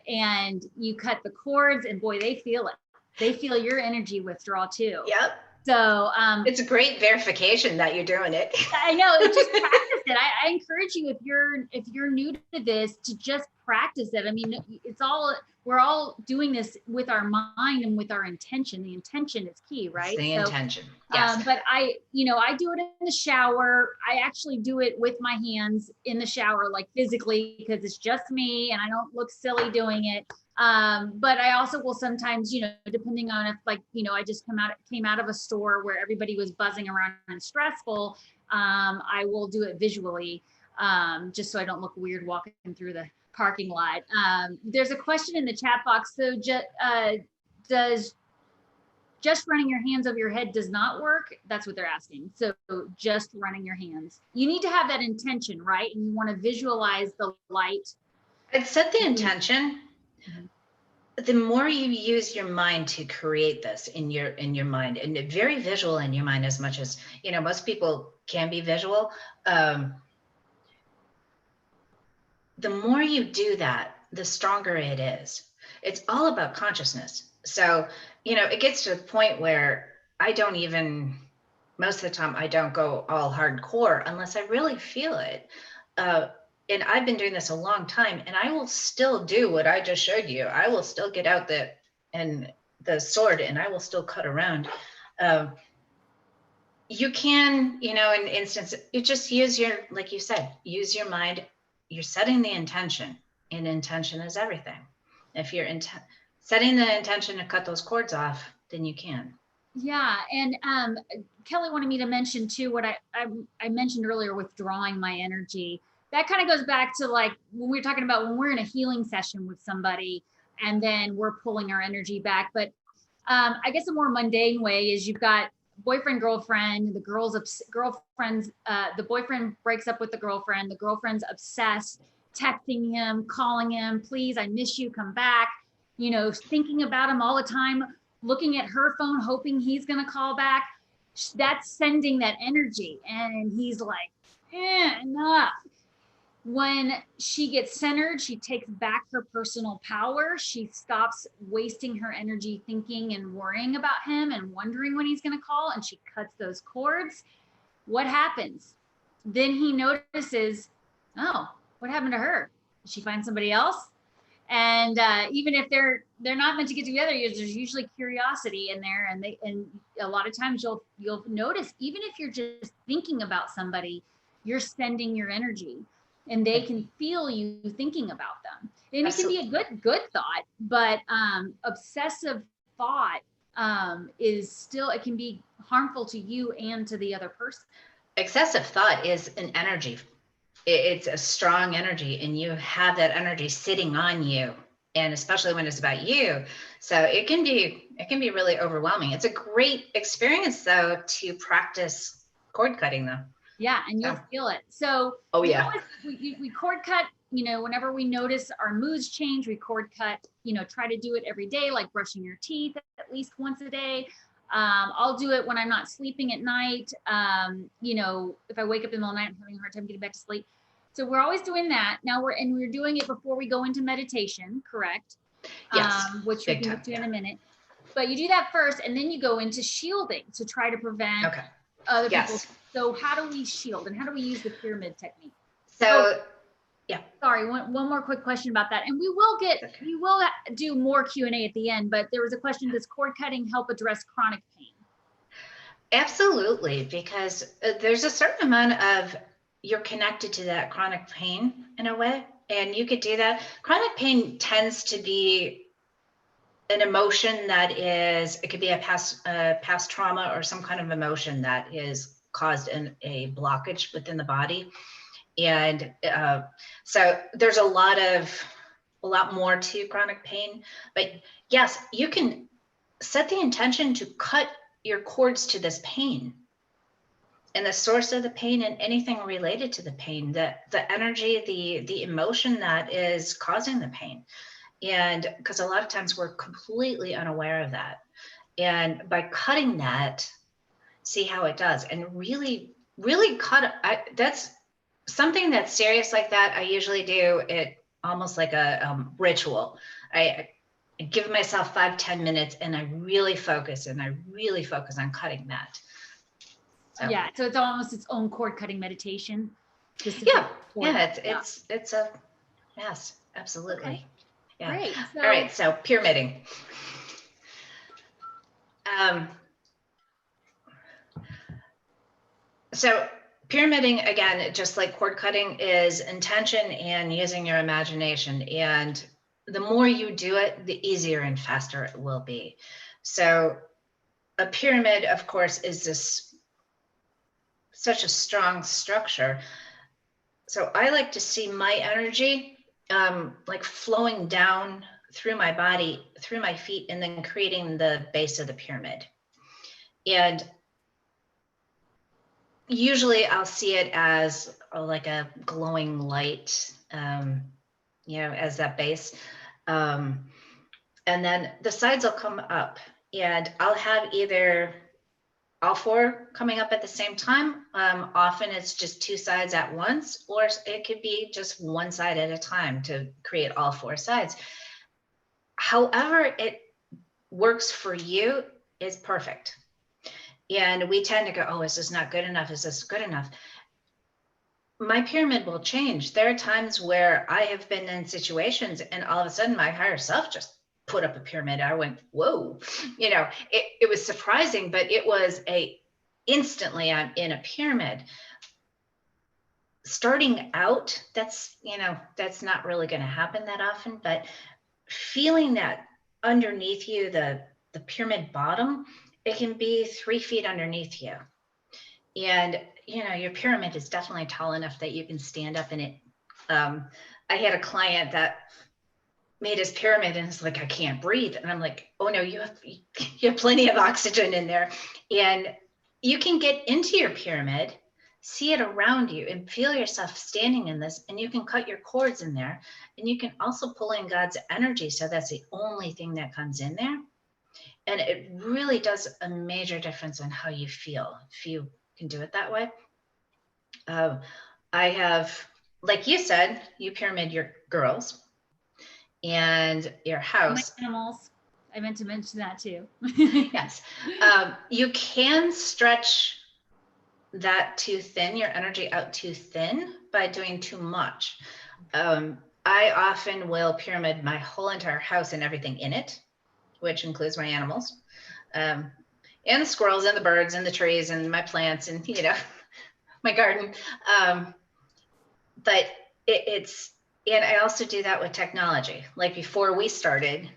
And you cut the cords, and boy, they feel it. They feel your energy withdrawal too. Yep. So it's a great verification that you're doing it. I know, just practice it. I encourage you, if you're new to this, to just practice it. I mean, we're all doing this with our mind and with our intention. The intention is key, right? It's the intention. Yes. But I do it in the shower. I actually do it with my hands in the shower, like physically, because it's just me and I don't look silly doing it. But I also will sometimes, depending on if I just came out of a store where everybody was buzzing around and stressful, I will do it visually, just so I don't look weird walking through the parking lot. There's a question in the chat box. So does just running your hands over your head does not work? That's what they're asking. So just running your hands. You need to have that intention, right? And you want to visualize the light. I'd set the intention. Mm-hmm. The more you use your mind to create this in your mind, and very visual in your mind, as much as most people can be visual, the more you do that, the stronger it is. It's all about consciousness. So it gets to the point where most of the time I don't go all hardcore unless I really feel it. And I've been doing this a long time, and I will still do what I just showed you. I will still get out the sword, and I will still cut around. You can, in instance, you just use like you said, use your mind. You're setting the intention, and intention is everything. If you're setting the intention to cut those cords off, then you can. Yeah, and Kelly wanted me to mention too what I mentioned earlier, withdrawing my energy. that kind of goes back to like when we were talking about when we're in a healing session with somebody and then we're pulling our energy back. But I guess a more mundane way is you've got boyfriend, girlfriend, the boyfriend breaks up with the girlfriend's obsessed, texting him, calling him, please, I miss you, come back, thinking about him all the time, looking at her phone, hoping he's going to call back. That's sending that energy. And he's like, enough. When she gets centered, she takes back her personal power. She stops wasting her energy thinking and worrying about him and wondering when he's going to call, and she cuts those cords. What happens? Then he notices, oh, what happened to her? Did she find somebody else? And even if they're not meant to get together, there's usually curiosity in there, and a lot of times you'll notice, even if you're just thinking about somebody, you're sending your energy. And they can feel you thinking about them. And it can be a good thought, but obsessive thought it can be harmful to you and to the other person. Excessive thought is an energy. It's a strong energy, and you have that energy sitting on you, and especially when it's about you. So it can be really overwhelming. It's a great experience though to practice cord cutting though. Yeah, and you'll feel it. So we cord cut, whenever we notice our moods change, we cord cut, try to do it every day, like brushing your teeth at least once a day. I'll do it when I'm not sleeping at night. If I wake up in the middle of the night, I'm having a hard time getting back to sleep. So we're always doing that. Now we're doing it before we go into meditation, correct? Yes. Which we can get to in a minute. But you do that first, and then you go into shielding to try to prevent other people. So how do we shield, and how do we use the pyramid technique? Sorry, one more quick question about that. And we will do more Q&A at the end, but there was a question, does cord cutting help address chronic pain? Absolutely, because there's a certain amount of, you're connected to that chronic pain in a way, and you could do that. Chronic pain tends to be an emotion that it could be a past trauma or some kind of emotion that is caused in a blockage within the body. And so there's a lot more to chronic pain, but yes, you can set the intention to cut your cords to this pain and the source of the pain and anything related to the pain, the energy, the emotion that is causing the pain. And because a lot of times we're completely unaware of that. And by cutting that, see how it does, and really cut. That's something that's serious like that. I usually do it almost like a ritual. I give myself 5-10 minutes, and I really focus on cutting that. So it's almost its own cord cutting meditation. It's a yes, absolutely. Okay. Yeah. Great. All right. So pyramiding. So pyramiding, again, just like cord cutting, is intention and using your imagination. And the more you do it, the easier and faster it will be. So a pyramid, of course, is such a strong structure. So I like to see my energy like flowing down through my body, through my feet, and then creating the base of the pyramid. And usually I'll see it as like a glowing light, as that base. And then the sides will come up, and I'll have either all four coming up at the same time. Often it's just two sides at once, or it could be just one side at a time to create all four sides. However it works for you is perfect. And we tend to go, oh, is this not good enough? Is this good enough? My pyramid will change. There are times where I have been in situations and all of a sudden my higher self just put up a pyramid. I went, whoa, it was surprising, but it was instantly I'm in a pyramid. Starting out, that's not really going to happen that often, but feeling that underneath you, the pyramid bottom, it can be 3 feet underneath you. And your pyramid is definitely tall enough that you can stand up in it. I had a client that made his pyramid and it's like, I can't breathe. And I'm like, oh no, you have plenty of oxygen in there. And you can get into your pyramid, see it around you and feel yourself standing in this, and you can cut your cords in there. And you can also pull in God's energy. So that's the only thing that comes in there. And it really does a major difference on how you feel if you can do it that way. I have, like you said, you pyramid your girls and your house. My animals. I meant to mention that too. Yes. You can stretch that too thin, your energy out too thin by doing too much. I often will pyramid my whole entire house and everything in it, which includes my animals, and the squirrels and the birds and the trees and my plants and, my garden. But and I also do that with technology. Like before we started,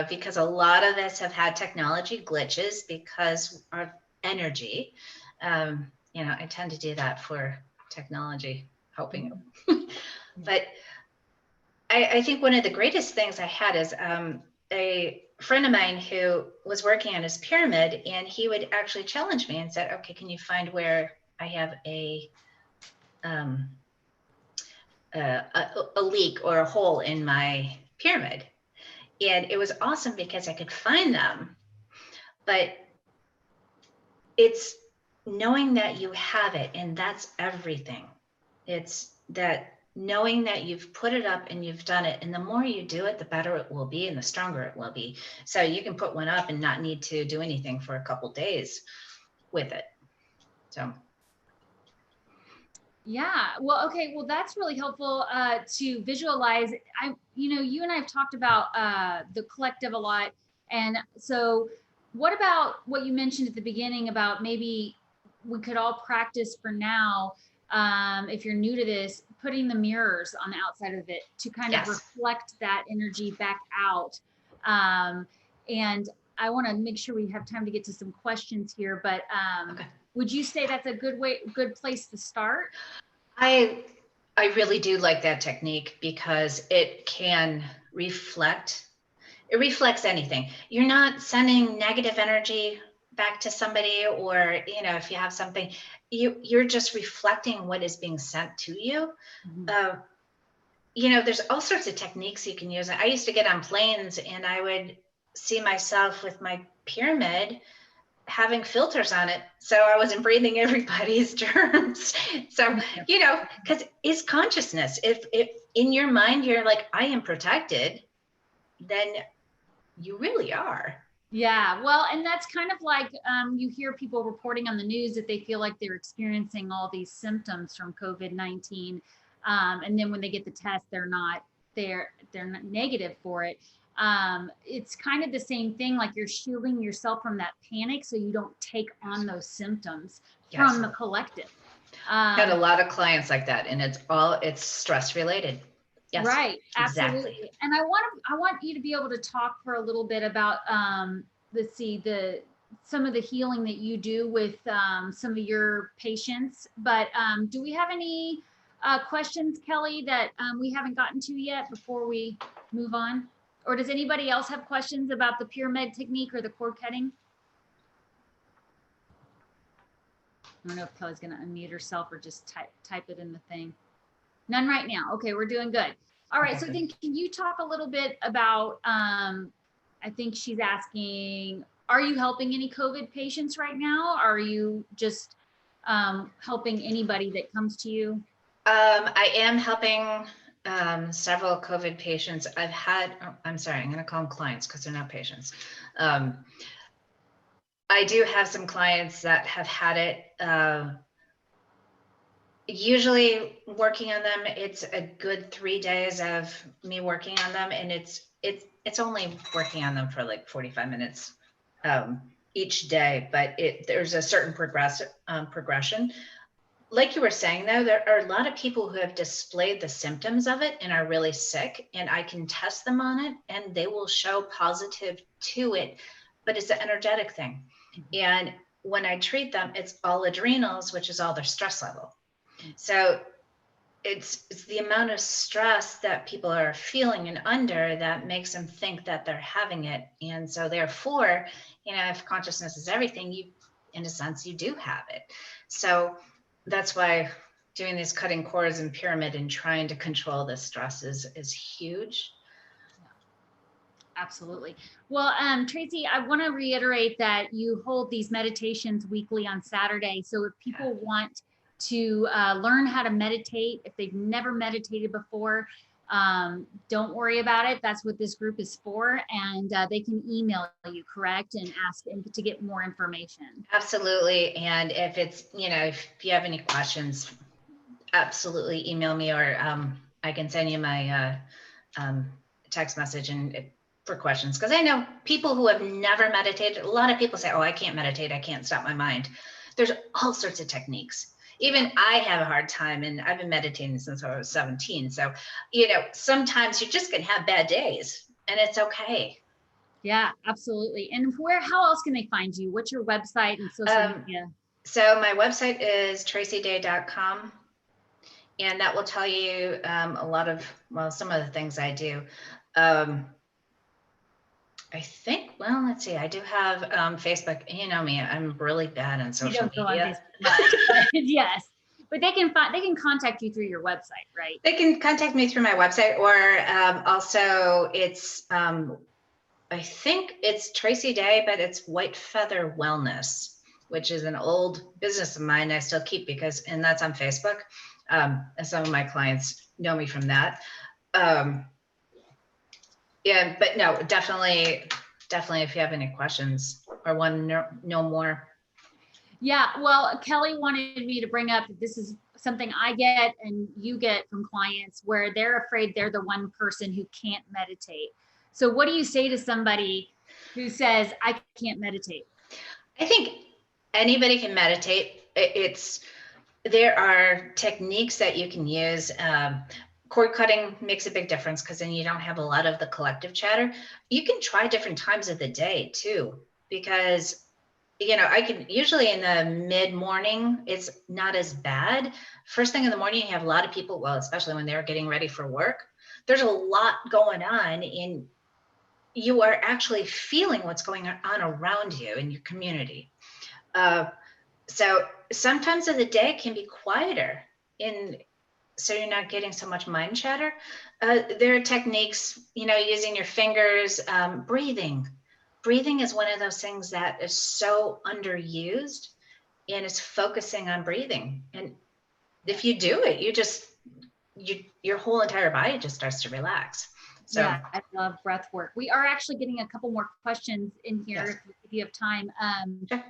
because a lot of us have had technology glitches because of energy. I tend to do that for technology helping you. But I think one of the greatest things I had is a friend of mine who was working on his pyramid, and he would actually challenge me and said, okay, can you find where I have a leak or a hole in my pyramid? And it was awesome because I could find them. But it's knowing that you have it, and that's everything. It's that knowing that you've put it up and you've done it, and the more you do it, the better it will be and the stronger it will be. So you can put one up and not need to do anything for a couple days with it. So yeah, well, okay, well, that's really helpful to visualize. You and I have talked about the collective a lot, and so what about what you mentioned at the beginning about maybe we could all practice for now, if you're new to this, putting the mirrors on the outside of it to kind of reflect that energy back out. And I want to make sure we have time to get to some questions here, but would you say that's a good place to start? I really do like that technique because it can reflect. It reflects anything. You're not sending negative energy back to somebody, or if you have something, you're just reflecting what is being sent to you. There's all sorts of techniques you can use. I used to get on planes and I would see myself with my pyramid having filters on it, so I wasn't breathing everybody's germs. So because it's consciousness. If in your mind you're like, I am protected, then you really are. Yeah, well, and that's kind of like you hear people reporting on the news that they feel like they're experiencing all these symptoms from COVID-19, and then when they get the test, they're not negative for it. It's kind of the same thing, like you're shielding yourself from that panic so you don't take on those symptoms from the collective. Had a lot of clients like that, and it's stress related. Yes, right, absolutely. Exactly. And I want you to be able to talk for a little bit about some of the healing that you do with some of your patients. But do we have any questions, Kelly, that we haven't gotten to yet before we move on? Or does anybody else have questions about the pyramid technique or the cord cutting? I don't know if Kelly's going to unmute herself or just type it in the thing. None right now. Okay, we're doing good. All right, so then can you talk a little bit about, I think she's asking, are you helping any COVID patients right now? Are you just helping anybody that comes to you? I am helping several COVID patients. I've had, I'm sorry, I'm going to call them clients because they're not patients. I do have some clients that have had it. Usually working on them, it's a good 3 days of me working on them, and it's only working on them for like 45 minutes each day, but there's a certain progression. Like you were saying, though, there are a lot of people who have displayed the symptoms of it and are really sick, and I can test them on it and they will show positive to it, but it's an energetic thing. And when I treat them, it's all adrenals, which is all their stress level. So it's the amount of stress that people are feeling and under that makes them think that they're having it. And so therefore, if consciousness is everything, you, in a sense, you do have it. So that's why doing these cutting cords and pyramid and trying to control the stress is huge. Absolutely. Well, Traci, I want to reiterate that you hold these meditations weekly on Saturday. So if people want to learn how to meditate, if they've never meditated before, don't worry about it. That's what this group is for. And they can email you, correct? And ask to get more information. Absolutely. And if it's, if you have any questions, absolutely email me, or I can send you my text message for questions. Because I know people who have never meditated, a lot of people say, oh, I can't meditate, I can't stop my mind. There's all sorts of techniques. Even I have a hard time, and I've been meditating since I was 17. So, sometimes you're just going to have bad days, and it's okay. Yeah, absolutely. And how else can they find you? What's your website and social media? So my website is traciday.com. And that will tell you some of the things I do. I think, let's see, I do have Facebook. You know me, I'm really bad on social media. On Facebook much, but yes, but they can contact you through your website, right? They can contact me through my website, or also it's, I think it's Traci Day, but it's White Feather Wellness, which is an old business of mine I still keep and that's on Facebook. And some of my clients know me from that. Yeah, but no, definitely if you have any questions or want to know more. Yeah, well, Kelly wanted me to bring up that this is something I get and you get from clients where they're afraid they're the one person who can't meditate. So what do you say to somebody who says, I can't meditate? I think anybody can meditate. There are techniques that you can use. Cord cutting makes a big difference because then you don't have a lot of the collective chatter. You can try different times of the day too, because I can usually in the mid-morning, it's not as bad. First thing in the morning, you have a lot of people, well, especially when they're getting ready for work, there's a lot going on, and you are actually feeling what's going on around you in your community. So sometimes of the day can be quieter, so you're not getting so much mind chatter. There are techniques, using your fingers, breathing. Breathing is one of those things that is so underused, and it's focusing on breathing. And if you do it, your whole entire body just starts to relax. So yeah, I love breath work. We are actually getting a couple more questions in here. Yes. If you have time. Sure.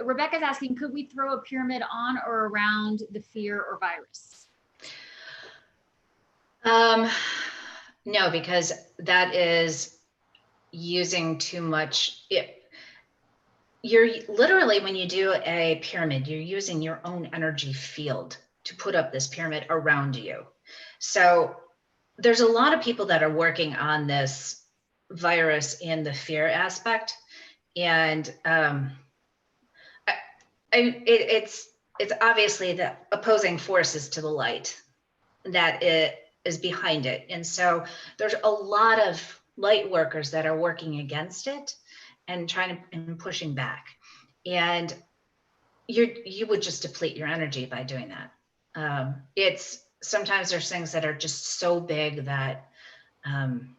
Rebecca's asking, could we throw a pyramid on or around the fear or virus? No, because that is using too much. You're literally, when you do a pyramid, you're using your own energy field to put up this pyramid around you. So there's a lot of people that are working on this virus and the fear aspect. And it's obviously the opposing forces to the light that it is behind it. And so there's a lot of light workers that are working against it and and pushing back. And you would just deplete your energy by doing that. Sometimes there's things that are just so big that, and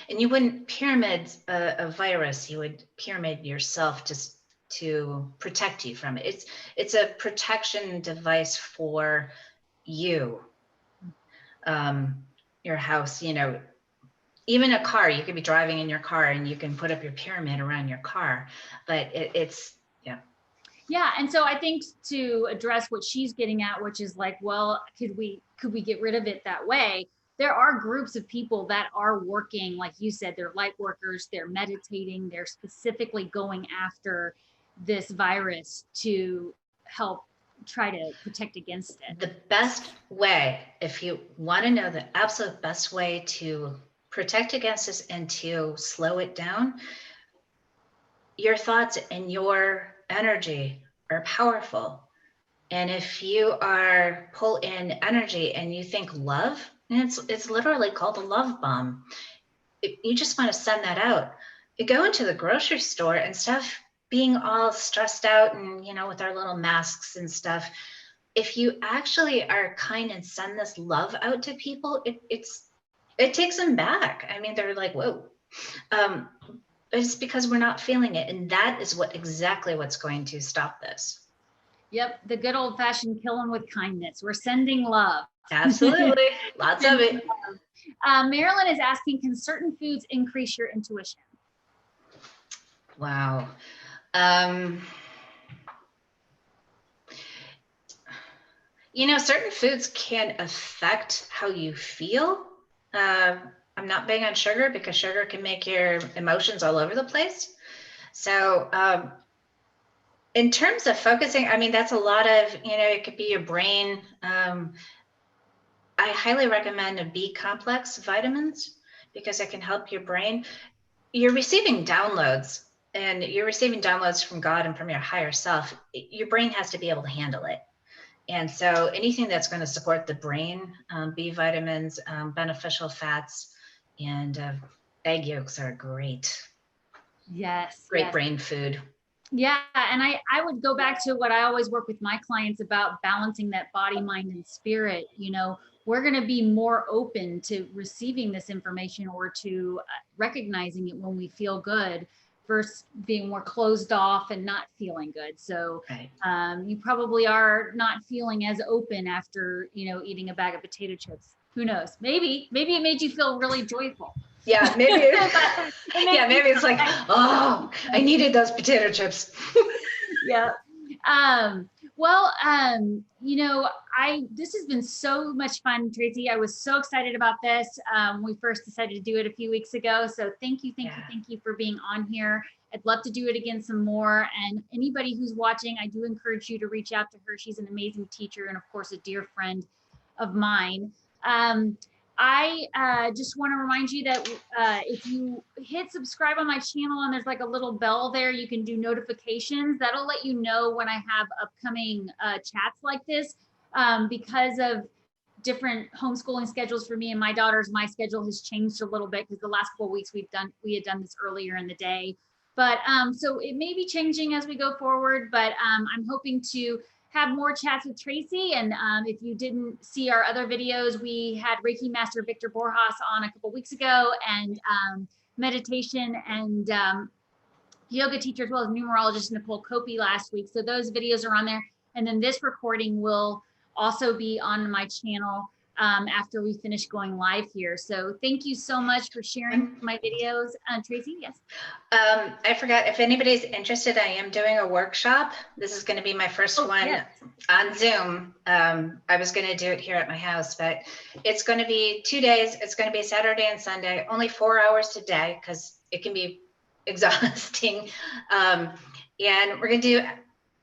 you wouldn't pyramid a virus, you would pyramid yourself just to protect you from it. It's a protection device for you. Your house, even a car, you could be driving in your car and you can put up your pyramid around your car, but it's. Yeah, and so I think to address what she's getting at, which is like, well, could we get rid of it that way? There are groups of people that are working, like you said, they're light workers, they're meditating, they're specifically going after this virus to help try to protect against it. The best way, if you want to know the absolute best way to protect against this and to slow it down, your thoughts and your energy are powerful. And if you are pull in energy and you think love, and it's literally called a love bomb. You just want to send that out. You go into the grocery store and stuff, being all stressed out and, with our little masks and stuff. If you actually are kind and send this love out to people, it takes them back. I mean, they're like, whoa. It's because we're not feeling it. And that is exactly what's going to stop this. Yep, the good old fashioned kill them with kindness. We're sending love. Absolutely. Lots of it. Marilyn is asking, can certain foods increase your intuition? Wow. Certain foods can affect how you feel. I'm not big on sugar because sugar can make your emotions all over the place. So in terms of focusing, I mean, that's a lot of, it could be your brain. I highly recommend a B complex vitamins because it can help your brain. You're receiving downloads, and you're receiving downloads from God and from your higher self. Your brain has to be able to handle it. And so anything that's going to support the brain, B vitamins, beneficial fats, and egg yolks are great. Yes. Great brain food. Yeah. And I would go back to what I always work with my clients about, balancing that body, mind, and spirit. We're going to be more open to receiving this information or to recognizing it when we feel good versus being more closed off and not feeling good. So right. You probably are not feeling as open after, eating a bag of potato chips. Who knows? Maybe it made you feel really joyful. Yeah, maybe. Maybe it's like, oh, I needed those potato chips. Yeah. This has been so much fun, Traci. I was so excited about this when we first decided to do it a few weeks ago. So thank you for being on here. I'd love to do it again some more. And anybody who's watching, I do encourage you to reach out to her. She's an amazing teacher and, of course, a dear friend of mine. I just want to remind you that if you hit subscribe on my channel and there's like a little bell there, you can do notifications. That'll let you know when I have upcoming chats like this. Because of different homeschooling schedules for me and my daughters, my schedule has changed a little bit because the last couple of weeks we had done this earlier in the day. But so it may be changing as we go forward, but I'm hoping to have more chats with Traci. And if you didn't see our other videos, we had Reiki Master Victor Borjas on a couple weeks ago, and meditation and yoga teacher, as well as numerologist Nicole Copey last week. So those videos are on there. And then this recording will also be on my channel after we finish going live here. So thank you so much for sharing my videos. Traci, yes. I forgot, if anybody's interested, I am doing a workshop. This is going to be my first one on Zoom. I was going to do it here at my house, but it's going to be 2 days. It's going to be Saturday and Sunday, only 4 hours a day because it can be exhausting. And we're going to do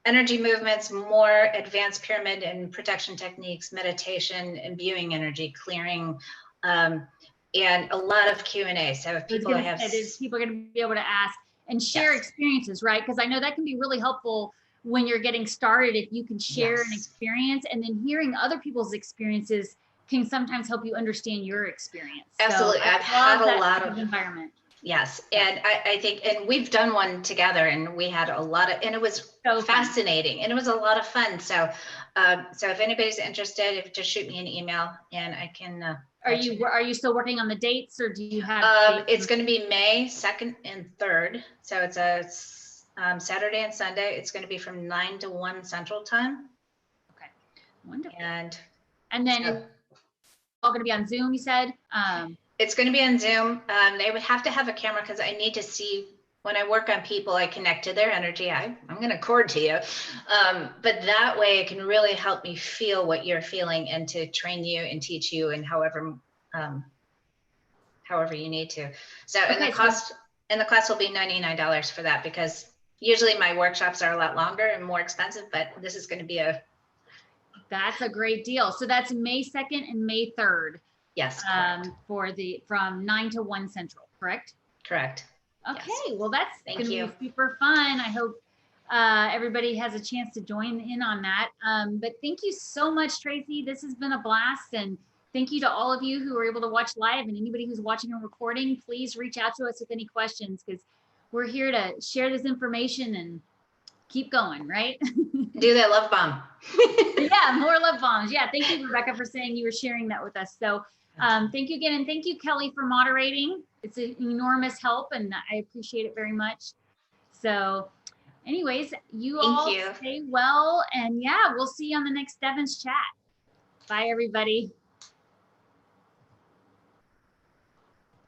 energy movements, more advanced pyramid and protection techniques, meditation, imbuing energy, clearing, and a lot of Q&A. So if people people are going to be able to ask and share experiences, right? Because I know that can be really helpful when you're getting started. If you can share an experience, and then hearing other people's experiences can sometimes help you understand your experience. Absolutely. So I've had a lot of environment. Yes. And I think, and we've done one together, and we had a lot of, and it was so fascinating, and it was a lot of fun. So, so if anybody's interested, just shoot me an email and I can, are you still working on the dates, or do you have, it's going to be May 2nd and 3rd. So it's a Saturday and Sunday. It's going to be from 9 to 1 Central Time. Okay. Wonderful. And then it's all going to be on Zoom, you said? It's going to be on Zoom. They would have to have a camera because I need to see, when I work on people, I connect to their energy. I'm going to cord to you. But that way it can really help me feel what you're feeling and to train you and teach you and however you need to. So, and the class will be $99 for that, because usually my workshops are a lot longer and more expensive, but this is going to be that's a great deal. So that's May 2nd and May 3rd. Yes. From 9 to 1 Central, correct? Correct. Okay, well, that's Thank going to you. be super fun. I hope everybody has a chance to join in on that. But thank you so much, Traci. This has been a blast. And thank you to all of you who were able to watch live, and anybody who's watching a recording, please reach out to us with any questions, because we're here to share this information and keep going, right? Do that love bomb. Yeah, more love bombs. Yeah, thank you, Rebecca, for saying you were sharing that with us. So thank you again. And thank you, Kelly, for moderating. It's an enormous help, and I appreciate it very much. So anyways, you all stay well. And yeah, we'll see you on the next Devon's chat. Bye, everybody.